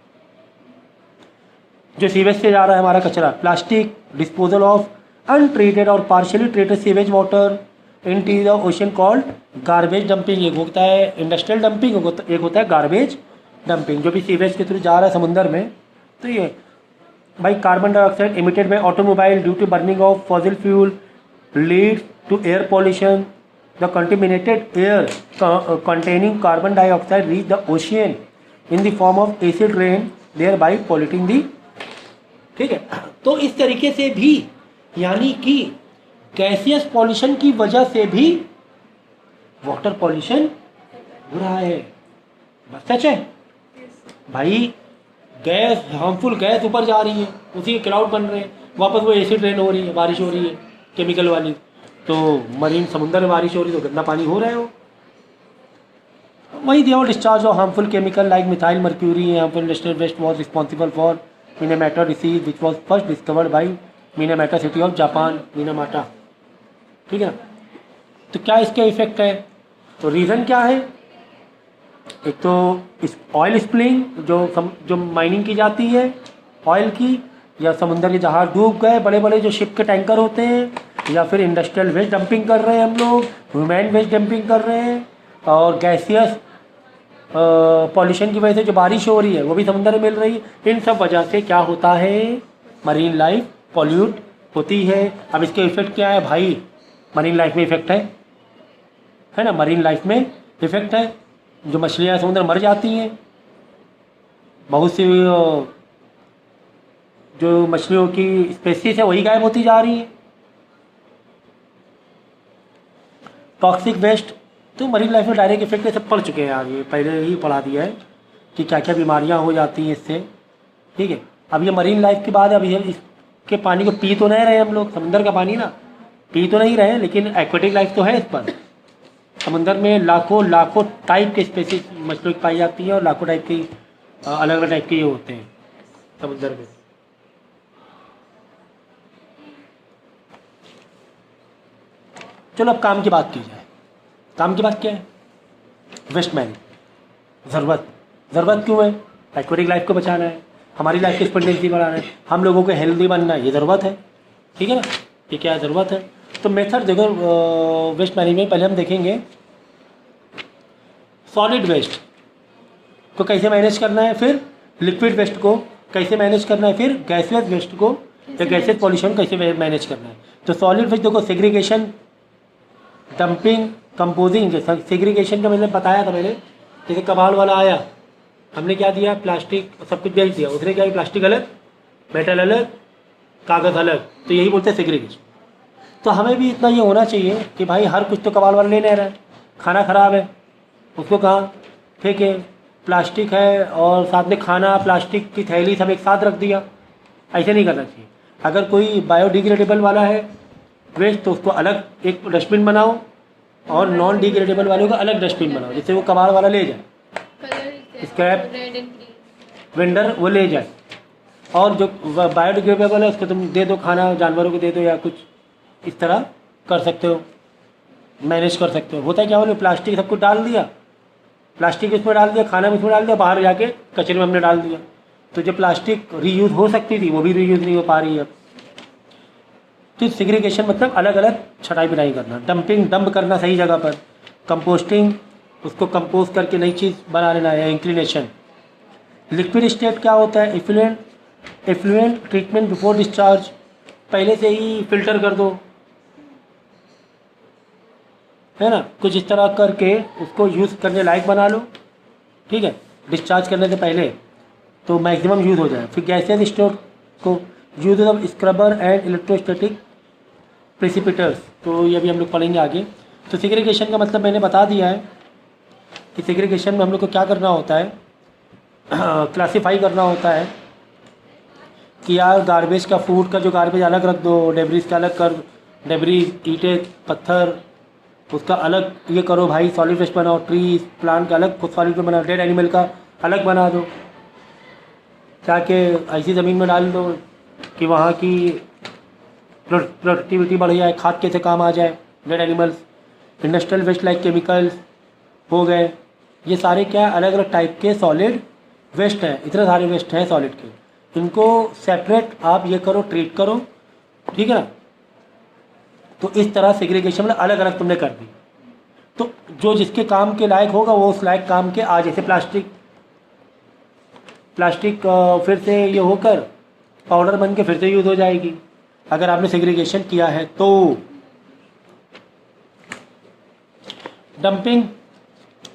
जो सीवेज से जा रहा है हमारा कचरा, प्लास्टिक, डिस्पोजल ऑफ अनट्रीटेड और partially treated sewage water into the ocean called garbage dumping. एक होता है इंडस्ट्रियल डंपिंग, एक होता है गार्बेज डंपिंग, जो भी सीवेज के थ्रू जा रहा है समुंदर में। तो ये भाई carbon dioxide emitted by automobile due to burning of fossil fuel lead to air pollution. The contaminated air containing carbon dioxide reach the ocean in the form of acid rain, thereby polluting the। ठीक है, तो इस तरीके से भी, यानी कि gaseous pollution की वजह से भी वाटर पॉल्यूशन हो रहा है। बस सच है भाई, गैस, हार्मफुल गैस ऊपर जा रही है, उसी के क्लाउड बन रहे हैं, वापस वो एसिड रेन हो रही है, बारिश हो रही है केमिकल वाली, तो मरीन समुद्र में बारिश हो रही है तो गंदा पानी हो रहा है वो। वही दिया discharge of harmful chemical like methyl mercury harmful industrial waste was responsible for Minamata disease which was first discovered by Minamata city of Japan, Minamata. ठीक है ना, तो क्या इसके इफेक्ट है? तो रीज़न क्या है? एक तो इस ऑयल स्पिलिंग, जो माइनिंग की जाती है ऑयल की, या समुद्र के जहाज डूब गए, बड़े बड़े जो शिप के टैंकर होते हैं, या फिर इंडस्ट्रियल वेस्ट डंपिंग कर रहे हैं हम लोग, ह्यूमन वेस्ट डंपिंग कर रहे हैं, और गैसियस पॉल्यूशन की वजह से जो बारिश हो रही है वो भी समुद्र में मिल रही है। इन सब वजह से क्या होता है, मरीन लाइफ पॉल्यूट होती है। अब इसके इफेक्ट क्या है भाई? मरीन लाइफ में इफेक्ट है ना, मरीन लाइफ में इफेक्ट है। जो मछलियाँ समुद्र मर जाती हैं, बहुत सी जो मछलियों की स्पेसीज है वही गायब होती जा रही है। टॉक्सिक वेस्ट, तो मरीन लाइफ में डायरेक्ट इफेक्ट सब पढ़ चुके हैं यार, ये पहले ही पढ़ा दिया है कि क्या क्या बीमारियां हो जाती हैं इससे। ठीक है, अब ये मरीन लाइफ के बाद, अब ये इसके पानी को पी तो नहीं रहे हम लोग, समुद्र का पानी ना पी तो नहीं रहे, लेकिन एक्वेटिक लाइफ तो है इस पर। समुद्र में लाखों टाइप के स्पेसीज मछलियों की पाई जाती है, और लाखों टाइप की अलग अलग टाइप के ये होते हैं समुद्र में। चलो अब काम की बात की जाए। काम की बात क्या है? Waste manage. ज़रूरत क्यों है? एक्वेटिक लाइफ को बचाना है, हमारी लाइफ की एक्सपेक्टेंसी बढ़ाना है, हम लोगों को हेल्दी बनना है, ये ज़रूरत है। ठीक है ना, ये क्या ज़रूरत है? तो मेथड देखो वेस्ट मैनेजमेंट, पहले हम देखेंगे सॉलिड वेस्ट को कैसे मैनेज करना है, फिर लिक्विड वेस्ट को कैसे मैनेज करना है, फिर गैसियस वेस्ट को या गैसियस पॉल्यूशन कैसे मैनेज करना है। तो सॉलिड वेस्ट देखो, सेग्रीगेशन, डंपिंग, कंपोजिंग। सेग्रीगेशन का मैंने बताया था मैंने, जैसे कबाड़ वाला आया, हमने क्या दिया, प्लास्टिक सब कुछ बेच दिया, उसने क्या, प्लास्टिक अलग, मेटल अलग, कागज़ अलग, तो यही बोलते हैं सेग्रीगेशन। तो हमें भी इतना ये होना चाहिए कि भाई हर कुछ तो कबाड़ वाला ले नहीं रहा है। खाना ख़राब है, उसको कहाँ फेंके, प्लास्टिक है और साथ में खाना, प्लास्टिक की थैली सब एक साथ रख दिया, ऐसे नहीं करना चाहिए। अगर कोई बायोडिग्रेडेबल वाला है वेस्ट तो उसको अलग एक डस्टबिन बनाओ और नॉन डिग्रेडेबल वालों का अलग डस्टबिन बनाओ, जिससे वो कबाड़ वाला ले जाए, colour scrap red and green. Vendor वो ले जाए, और जो बायोडिग्रेडेबल है उसको तुम दे दो, खाना जानवरों को दे दो, या कुछ इस तरह कर सकते हो, मैनेज कर सकते हो। होता है क्या, बोले प्लास्टिक सब कुछ डाल दिया, प्लास्टिक इसमें डाल दिया, खाना भी इसमें डाल दिया, बाहर जाके कचरे में हमने डाल दिया, तो जो प्लास्टिक रीयूज़ हो सकती थी वो भी रीयूज़ नहीं हो पा रही है अब। तो सेग्रीगेशन मतलब अलग अलग छटाई बिनाई करना, डंपिंग डंप करना सही जगह पर, कंपोस्टिंग उसको कंपोस्ट करके नई चीज़ बना लेना है, इंक्लिनेशन। लिक्विड स्टेट क्या होता है, इफ्लुएंट ट्रीटमेंट बिफोर डिस्चार्ज, पहले से ही फिल्टर कर दो, है ना, कुछ इस तरह करके उसको यूज़ करने लायक बना लो, ठीक है, डिस्चार्ज करने से पहले तो मैक्सिमम यूज़ हो जाए। फिर गैसेज स्टोर को use of scrubber and electrostatic precipitators, तो ये भी हम लोग पढ़ेंगे आगे। तो सेग्रीगेशन का मतलब मैंने बता दिया है कि सेग्रीगेशन में हम लोग को क्या करना होता है, क्लासीफाई करना होता है कि यार गार्बेज का, फूड का जो गार्बेज अलग रख दो, डेब्रीज का अलग कर, डेब्रीज ईंटें पत्थर उसका अलग ये करो भाई, सॉलिड वेस्ट बनाओ, ट्रीज प्लांट का अलग सॉलिड बनाओ, डेड एनिमल का अलग बना दो, ताकि ऐसी ज़मीन में डाल दो कि वहाँ की प्रोडक्टिविटी बढ़ जाए, खाद कैसे काम आ जाए, dead animals. Industrial waste like chemicals हो गए, ये सारे क्या अलग अलग टाइप के सॉलिड वेस्ट हैं, इतने सारे वेस्ट हैं सॉलिड के, इनको सेपरेट आप ये करो, ट्रीट करो, ठीक है ना। तो इस तरह सेग्रीगेशन में अलग अलग तुमने कर दी, तो जो जिसके काम के लायक होगा वो उस लायक काम के, आज जैसे प्लास्टिक फिर से ये होकर पाउडर बन के फिर से यूज़ हो जाएगी अगर आपने सेग्रीगेशन किया है तो। डंपिंग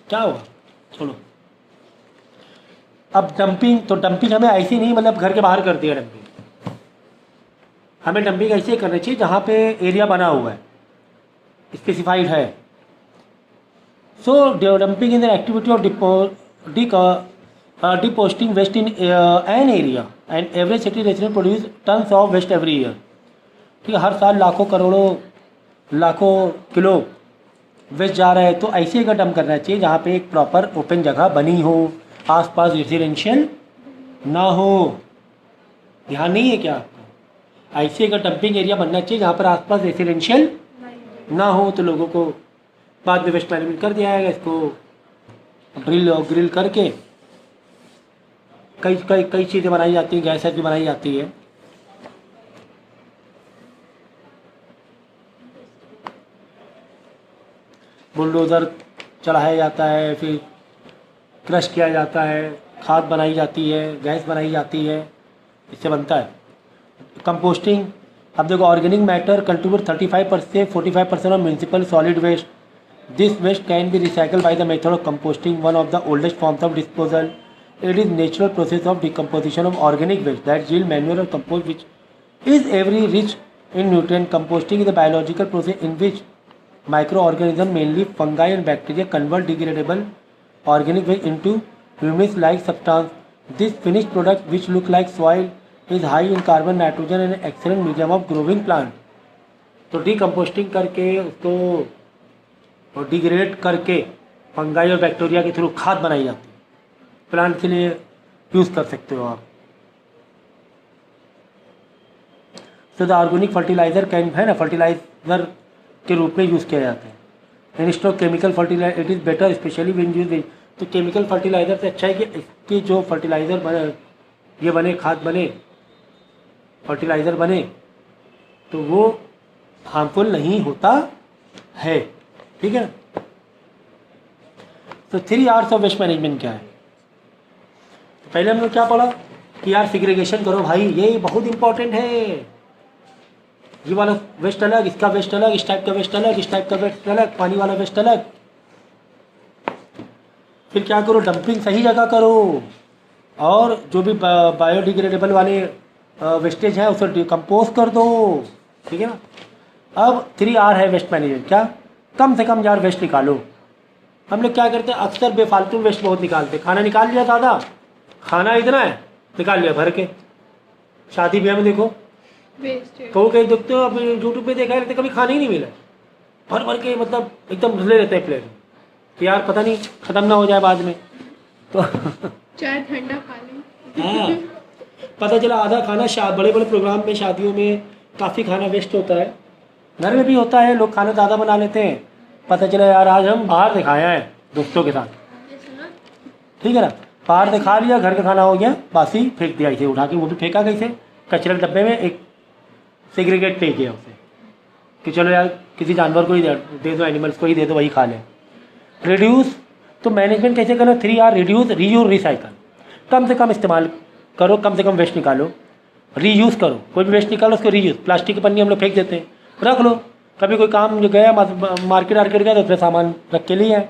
क्या हुआ, छोड़ो। अब डंपिंग, तो डंपिंग हमें ऐसी नहीं मतलब घर के बाहर कर दिया डंपिंग, हमें डंपिंग ऐसे ही करनी चाहिए जहाँ पे एरिया बना हुआ है, स्पेसिफाइड है। So dumping in the activity of depositing waste in an area and every city resident produce tons of waste every year, ठीक है, हर साल लाखों करोड़ों लाखों किलो वेस्ट जा रहा है। तो ऐसे ही डंप करना चाहिए जहाँ पे एक प्रॉपर ओपन जगह बनी हो, आसपास रेजिडेंशियल ना हो। ध्यान नहीं है क्या आपका, ऐसे एक डंपिंग एरिया बनना चाहिए जहाँ पर आसपास रेजिडेंशियल ना हो, तो लोगों को बाद में वेस्ट मैनेजमेंट कर दिया जाएगा, इसको ग्रिल करके कई कई कई चीज़ें बनाई जाती हैं, गैसेज भी बनाई जाती है। बुलडोज़र चढ़ाया जाता है, फिर क्रश किया जाता है, खाद बनाई जाती है, गैस बनाई जाती है, इससे बनता है। कंपोस्टिंग, अब देखो ऑर्गेनिक मैटर कंट्रीब्यूट 35% से 45% of municipal solid waste. This waste can be recycle by the method of composting, one of the oldest forms of disposal. It is natural process of decomposition of organic waste that yield manure or compost, which is every rich in nutrient. Composting is a biological process in which microorganisms, mainly fungi and bacteria, convert degradable organic waste into humus-like substance. This finished product, which look like soil, is high in carbon, nitrogen and an excellent medium of growing plant. तो decomposting करके उसको degrade करके fungi और bacteria के through खाद बनाई जाती है, प्लांट के लिए यूज़ कर सकते हो आप। तो द ऑर्गेनिक फर्टिलाइज़र कैन, है ना, फर्टिलाइज़र के रूप में यूज़ किया जाता है। Instead of chemical fertiliser it is better specially when use. तो केमिकल फर्टिलाइज़र से अच्छा है कि इसके जो फर्टिलाइज़र बने, ये बने, खाद बने, फर्टिलाइज़र बने, तो वो हार्मफुल नहीं होता है, ठीक है ना। तो 3 आवर्स ऑफ वेस्ट मैनेजमेंट क्या है, पहले हमने क्या पढ़ा कि यार सेग्रीगेशन करो भाई, ये बहुत इंपॉर्टेंट है। ये वाला वेस्ट अलग, इसका वेस्ट अलग, इस टाइप का वेस्ट अलग, इस टाइप का वेस्ट अलग, पानी वाला वेस्ट अलग। फिर क्या करो, डंपिंग सही जगह करो, और जो भी बायोडिग्रेडेबल वाले वेस्टेज है उसे डिकम्पोज कर दो, ठीक है ना। अब 3R है वेस्ट मैनेजमेंट। क्या? कम से कम यार वेस्ट निकालो। हम लोग क्या करते हैं, अक्सर बेफालतू वेस्ट बहुत निकालते हैं। खाना निकाल लिया ज़्यादा, खाना इतना है, निकाल लिया भर के। शादी ब्याह में देखो, वेस्टेड। कहो कहीं देखते हो, अब यूट्यूब पे देखा है, कभी खाना ही नहीं मिला, भर भर के मतलब एकदम ले लेते हैं प्लेट कि यार पता नहीं ख़त्म ना हो जाए बाद में। तो चाय ठंडा खा लें। हाँ, पता चला आधा खाना बड़े बड़े प्रोग्राम में, शादियों में काफ़ी खाना वेस्ट होता है। घर में भी होता है, लोग खाना ज़्यादा बना लेते हैं, पता चला यार आज हम बाहर से खाया है दोस्तों के साथ, ये सुनो, ठीक है ना, बाहर से खा लिया, घर का खाना हो गया बासी, फेंक दिया इसे उठा के। वो भी फेंका कैसे? कचरे के डब्बे में एक सेग्रीगेट फेंक दिया उसे कि चलो यार किसी जानवर को ही दे दो, एनिमल्स को ही दे दो, वही खा लें। रिड्यूस, तो मैनेजमेंट कैसे करना? 3R, reduce, reuse, recycle. कम से कम इस्तेमाल करो, कम से कम वेस्ट निकालो, रीयूज़ करो। कोई भी वेस्ट निकालो उसको रीयूज़। प्लास्टिक की पन्नी हम लोग फेंक देते हैं, रख लो, कभी कोई काम जो गया मार्केट वार्केट गया तो उसमें सामान रख के लिए आए,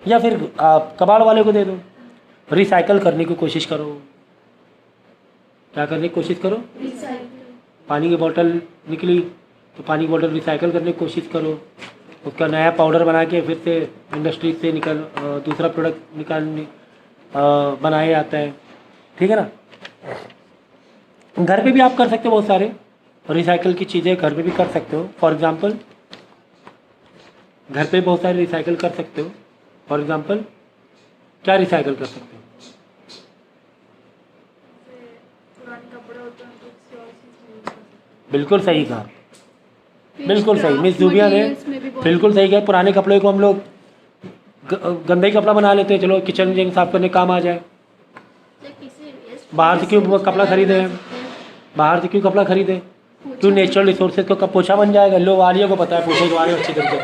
या फिर आप कबाड़ वाले को दे दो। रिसाइकल करने की कोशिश करो। क्या करने की कोशिश करो? पानी की बोतल निकली तो पानी की बोतल रिसाइकल करने की कोशिश करो, उसका नया पाउडर बना के फिर से इंडस्ट्री से दूसरा प्रोडक्ट निकालने बनाया जाता है, ठीक है ना। घर पे भी आप कर सकते हो बहुत सारे रिसाइकल की चीज़ें, घर पे भी कर सकते हो। फॉर एग्जांपल घर पे बहुत सारे रिसाइकल कर सकते हो। फॉर एग्जांपल क्या रिसाइकल कर सकते हो? पुराने कपड़े होते हैं तो किसी और चीज़ में use कर सकते बिल्कुल सही कहा, हैं। बिल्कुल सही। मिस जूबिया ने Materials में भी बहुत- बिल्कुल सही कहा। पुराने कपड़े को हम लोग गंदा ही कपड़ा बना लेते हैं, चलो किचन विचन साफ करने काम आ जाए। किसी waste बाहर से क्यों कपड़ा खरीदे हैं? बाहर से क्यों कपड़ा खरीदे? क्यों? नेचुरल रिसोर्सेज को कब पोछा बन जाएगा। लो आलिया को पता है पोछे के बारे में अच्छी तरीके से।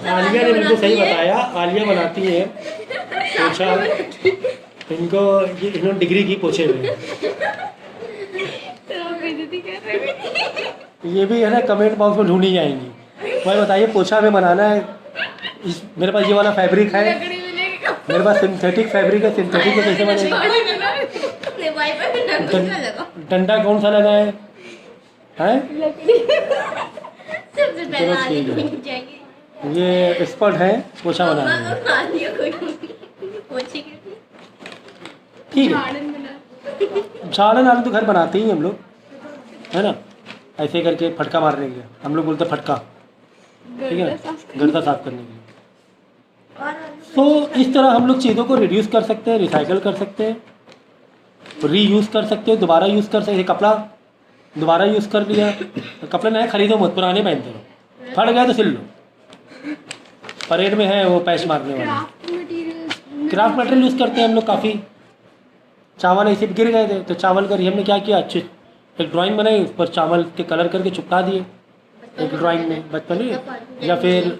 आलिया ने बिल्कुल सही बताया, आलिया बनाती है पोछा। इनको इन्होंने डिग्री की पोछे में। तो आप बेइज्जती कर रहे हैं। ये भी है ना, कमेंट बॉक्स में ढूंढी जाएंगी। भाई बताइए पोछा में बनाना है, मेरे पास ये वाला फैब्रिक है, लकड़ी मिलेगी। मेरे पास सिंथेटिक फैब्रिक है, सिंथेटिक को कैसे बनेगा? अपने भाई पे डंडा लगा। डंडा कौन सा लगा है? लकड़ी। सबसे पहले चलो आगे ठीक है। ढूंढ जाएंगे। ये एक्सपर्ट है पोछा बनाने में, मम्मा को आलिया को पोछे के लिए। ठीक है। झाड़न बना। झाड़न आलू तो घर बनाते ही हम लोग, है ना, ऐसे करके फटका मारने के लिए। हम लोग बोलते हैं फटका, ठीक है ना, गर्दा साफ करने के लिए। और तो इस तरह हम लोग चीज़ों को रिड्यूस कर सकते हैं, रिसाइकल कर सकते हैं, रीयूज़ कर सकते हो, दोबारा यूज़ कर सकते हैं। कपड़ा दोबारा यूज़ कर लिया तो कपड़े नए खरीदो मत, पुराने पहनते रहो, फट गया तो सिल लो। परेड में है वो पैच मारने वाला। Craft materials. Craft material use करते हैं हम लोग काफ़ी। चावल ऐसे गिर गए थे तो चावल का हमने क्या किया, अच्छे एक ड्राइंग बनाई, उस पर चावल के कलर करके चिपका दिए एक ड्राइंग में बचपन में, या फिर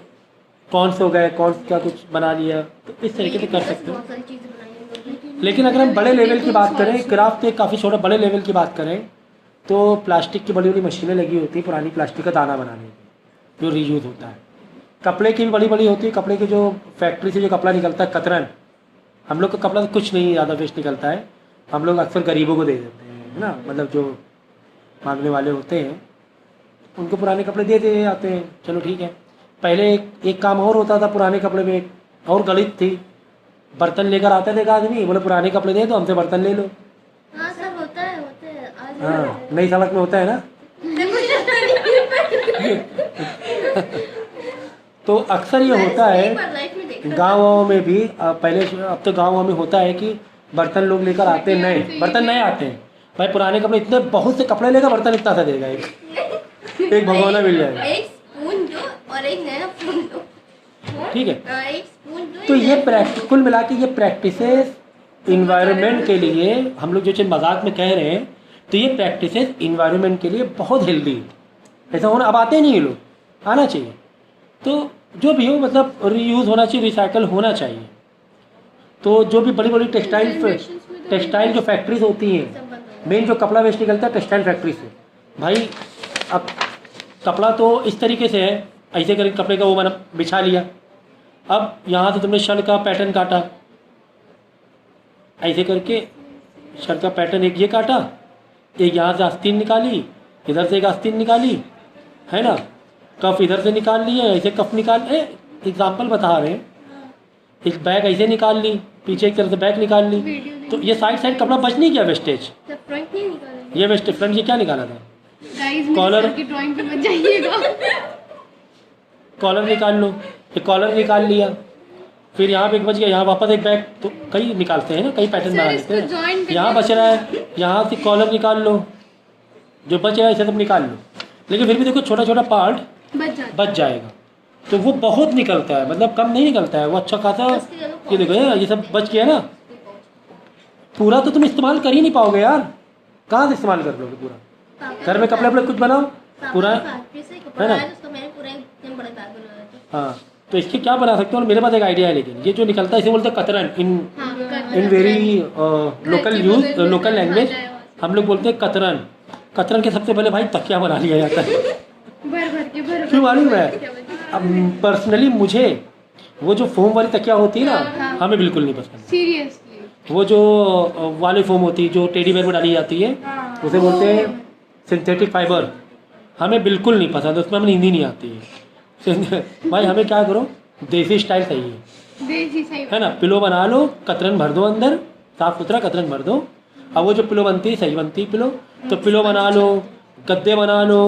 कॉर्न्स हो गए, कॉर्न्स का कुछ बना लिया। तो इस तरीके से कर सकते हो। बहुत सारी चीजें बनाई हैं। लेकिन अगर हम बड़े लेवल की बात करें, क्राफ्ट एक काफ़ी छोटा, बड़े लेवल की बात करें तो प्लास्टिक की बड़ी बड़ी मशीनें लगी होती हैं पुरानी प्लास्टिक का दाना बनाने की, जो रीयूज होता है। कपड़े की भी बड़ी बड़ी होती है, कपड़े के जो फैक्ट्री से जो कपड़ा निकलता है कतरन, हम लोग का कपड़ा तो कुछ नहीं ज़्यादा वेस्ट निकलता है, हम लोग अक्सर गरीबों को दे देते हैं, है ना, मतलब जो मांगने वाले होते हैं उनको पुराने कपड़े दे दे आते हैं। चलो ठीक है। पहले एक काम और होता था पुराने कपड़े में, एक और गणित थी, बर्तन लेकर आता था एक आदमी, बोले पुराने कपड़े दे दो, हमसे बर्तन ले लो। हाँ सब होता है आज हाँ, नई सड़क में होता है ना। तो अक्सर ये होता है लाइफ में देखा गाँव में भी, पहले अब तो गाँव में होता है कि बर्तन लोग लेकर आते हैं, नए बर्तन नए आते हैं। भाई पुराने कपड़े, इतने बहुत से कपड़े लेकर बर्तन इतना सा देगा, एक भगोना मिल जाएगा, एक स्पून दो और एक नया स्पून दो। ठीक है। हाँ, एक स्पून दो। तो ये कुल मिला के ये प्रैक्टिसेस इन्वायरमेंट के लिए, हम लोग जो चीज़ मजाक में कह रहे हैं, तो ये प्रैक्टिसेस इन्वायरमेंट के लिए बहुत हेल्दी है। ऐसा होना, अब आते नहीं ये लोग, आना चाहिए। तो जो भी हो मतलब रीयूज़ होना चाहिए, रिसाइकल होना चाहिए। तो जो भी बड़ी बड़ी टेक्सटाइल जो फैक्ट्रीज होती हैं, मेन जो कपड़ा वेस्ट निकलता है टेक्सटाइल फैक्ट्री से। भाई अब कपड़ा तो इस तरीके से है, ऐसे करके कपड़े का वो बना बिछा लिया, अब यहाँ से तुमने शर्ट का पैटर्न काटा, ऐसे करके शर्ट का पैटर्न एक ये काटा, एक यहाँ से आस्तीन निकाली, इधर से एक आस्तीन निकाली, है ना, कफ इधर से निकाल लिए, ऐसे कफ निकाल, एग्जाम्पल बता रहे हैं, एक बैग ऐसे निकाल ली, पीछे की तरफ से बैग निकाल ली, वीडियो तो ये साइड कपड़ा बच नहीं गया वेस्टेज, तो फ्रंट नहीं निकालेंगे ये वेस्टेज फ्रंट ये क्या निकाला था, गाइस कॉलर- मेरी की ड्राइंग पे मत जाइएगा। कॉलर निकाल लो, ये कॉलर निकाल लिया, फिर यहाँ पे एक बच गया, यहाँ वापस एक बैग, तो कई निकालते हैं ना, कई पैटर्न सर, बना इसको लेते join हैं, करके यहाँ बच रहा है, यहाँ से कॉलर निकाल लो, जो बच रहा है इसे सब निकाल लो, लेकिन फिर भी देखो छोटा छोटा पार्ट बच जाता बच जाएगा, तो वो बहुत निकलता है, मतलब कम नहीं निकलता है, वो अच्छा खासा, ये देखो ये सब बच गया ना, पूरा तो तुम इस्तेमाल कर ही नहीं पाओगे यार, कहाँ से इस्तेमाल कर लोगे पूरा, घर में कपड़े वपड़े कुछ बनाओ पूरा, है ना? हाँ, तो इसके क्या बना सकते हो, मेरे पास एक आइडिया है, लेकिन ये जो निकलता है इसे बोलते हैं कतरन, in very local use, local language हम लोग बोलते हैं कतरन। कतरन के सबसे पहले भाई तकिया बना लिया जाता है, भर क्यों मालूम है, अब पर्सनली मुझे वो जो फोम वाली तकिया होती है ना, हमें बिल्कुल नहीं पसंद, सीरियसली। वो जो वाली फोम होती है जो टेडी बेयर में डाली जाती है, उसे बोलते हैं सिंथेटिक फाइबर, हमें बिल्कुल नहीं पसंद, उसमें हमें नींद नहीं आती है। भाई हमें क्या करो, देसी स्टाइल सही है, देसी सही है ना, पिलो बना लो, कतरन भर दो अंदर, साफ सुथरा कतरन भर दो, अब वो जो पिलो बनती है सही बनती है पिलो, तो पिलो बना लो, गद्दे बना लो,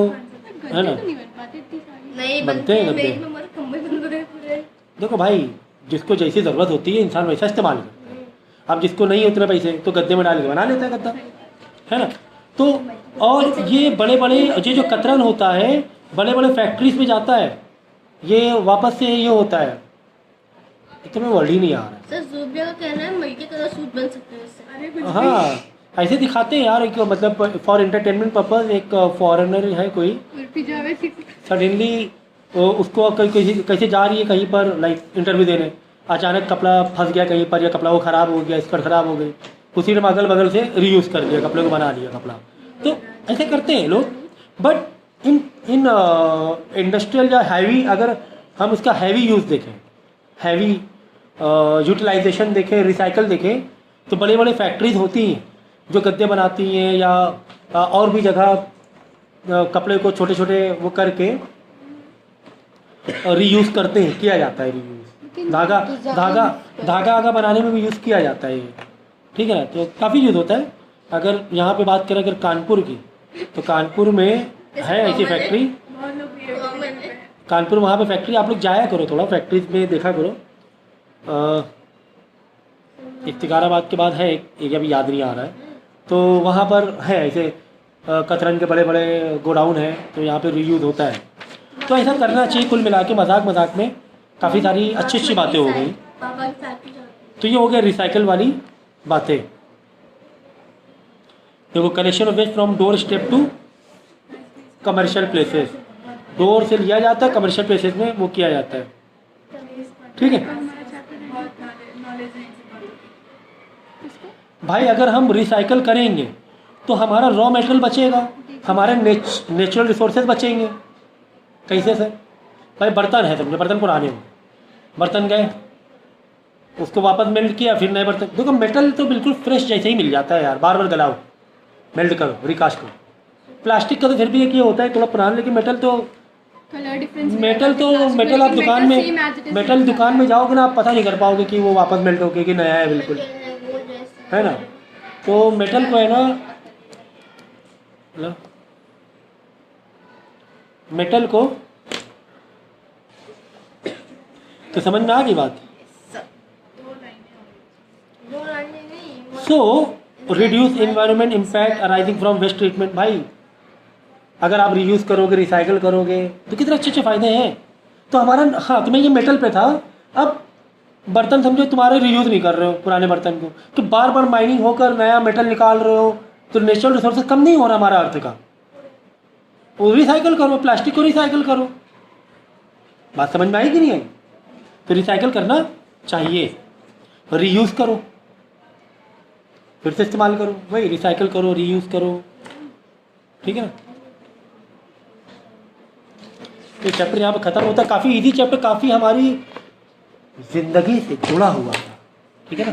है ना, तो नहीं बन पाते इतनी सारी। नहीं बनते बनते हैं हैं, गद्दे। पेट में हमारे कमरे बन रहे पूरे। देखो भाई जिसको जैसी ज़रूरत होती है इंसान वैसा इस्तेमाल करता है, अब जिसको नहीं उतने पैसे तो गद्दे में डाल के बना लेता है गद्दा, है ना, तो और ये बड़े बड़े ये जो कतरन होता है बड़े बड़े फैक्ट्रीज में जाता है, ये वापस से ये होता है, तो मैं वर्ड ही नहीं आ रहा सर ज़ूबिया का कहना है मल्टी कलर सूट बन सकते हैं इससे। अरे कुछ है। हाँ ऐसे दिखाते हैं यार, एक मतलब फॉर एंटरटेनमेंट पर्पज, एक फॉरेनर है कोई, उल्टी जावे सी। सडनली उसको कैसे जा रही है कहीं पर लाइक इंटरव्यू देने, अचानक कपड़ा फंस गया कहीं पर, या कपड़ा वो ख़राब हो गया, स्कर्ट ख़राब हो गई, उसी ने अगल बगल से रीयूज़ कर दिया, कपड़े को बना लिया कपड़ा, तो ऐसे करते हैं लोग। बट इन इंडस्ट्रियल या हैवी, अगर हम उसका हैवी यूज़ देखें, हैवी यूटिलाइजेशन देखें, रिसाइकल देखें, तो बड़े बड़े फैक्ट्रीज होती हैं जो गद्दे बनाती हैं, या और भी जगह कपड़े को छोटे छोटे वो करके रीयूज़ करते हैं, किया जाता है रीयूज़, धागा बनाने में भी यूज़ किया जाता है ये, ठीक है ना, तो काफ़ी यूज़ होता है। अगर यहाँ पे बात करें अगर कानपुर की, तो कानपुर में है ऐसी फैक्ट्री, बहुत लोग ये कानपुर वहाँ पे फैक्ट्री, आप लोग जाया करो थोड़ा फैक्ट्रीज में देखा करो, इफ्तिखाराबाद के बाद है एक अभी याद नहीं आ रहा है, तो वहाँ पर है ऐसे कतरन के बड़े बड़े गोडाउन है, तो यहाँ पे रीयूज़ होता है, तो ऐसा करना चाहिए। कुल मिला के मजाक में काफ़ी सारी अच्छी अच्छी बातें हो गई, पापा की फैक्ट्री जाती है। तो ये हो गया रिसाइकल वाली बातें। देखो collection of waste from door step to commercial places, door से लिया जाता है, कमर्शियल प्लेसेस में वो किया जाता है, ठीक है भाई। अगर हम रिसाइकल करेंगे तो हमारा रॉ मटेरियल बचेगा, हमारे नेचुरल रिसोर्सेज बचेंगे। कैसे सर? भाई बर्तन है, समझो बर्तन पुराने हो, बर्तन गए, उसको वापस मेल्ट किया, फिर नए बर्तन, देखो मेटल तो बिल्कुल फ्रेश जैसे ही मिल जाता है यार, बार बार गलाओ, मेल्ट करो, रिकास्ट करो। प्लास्टिक का तो फिर भी एक ये होता है थोड़ा पुराना, लेकिन मेटल तो कलर डिफरेंस मेटल आप दुकान में, मेटल दुकान में जाओगे ना, आप पता नहीं कर पाओगे कि वो वापस मेल्ट होके कि नया है बिल्कुल, वो जैसे है ना। तो मेटल को है ना, मेटल को तो समझ में आ गई बात। वो लाने नहीं, so reduce environment impact arising from waste treatment. भाई अगर आप रीयूज़ करोगे, रिसाइकल करोगे, तो कितने अच्छे अच्छे फ़ायदे हैं। तो हमारा, हाँ तुम्हें ये मेटल पे था, अब बर्तन समझो तुम्हारे रीयूज़ नहीं कर रहे हो पुराने बर्तन को, तो बार बार माइनिंग होकर नया मेटल निकाल रहे हो, तो नेचुरल रिसोर्सेज कम नहीं हो रहा हमारा अर्थ का, वो रिसाइकल करो, प्लास्टिक को रिसाइकल करो। बात समझ में आई कि नहीं आई? तो रिसाइकल करना चाहिए, रीयूज़ करो, फिर से इस्तेमाल करो, वही रिसाइकल करो, रीयूज़ करो, ठीक है ना। तो चैप्टर यहाँ पे ख़त्म होता है, काफ़ी इजी चैप्टर, काफ़ी हमारी ज़िंदगी से जुड़ा हुआ था, ठीक है ना।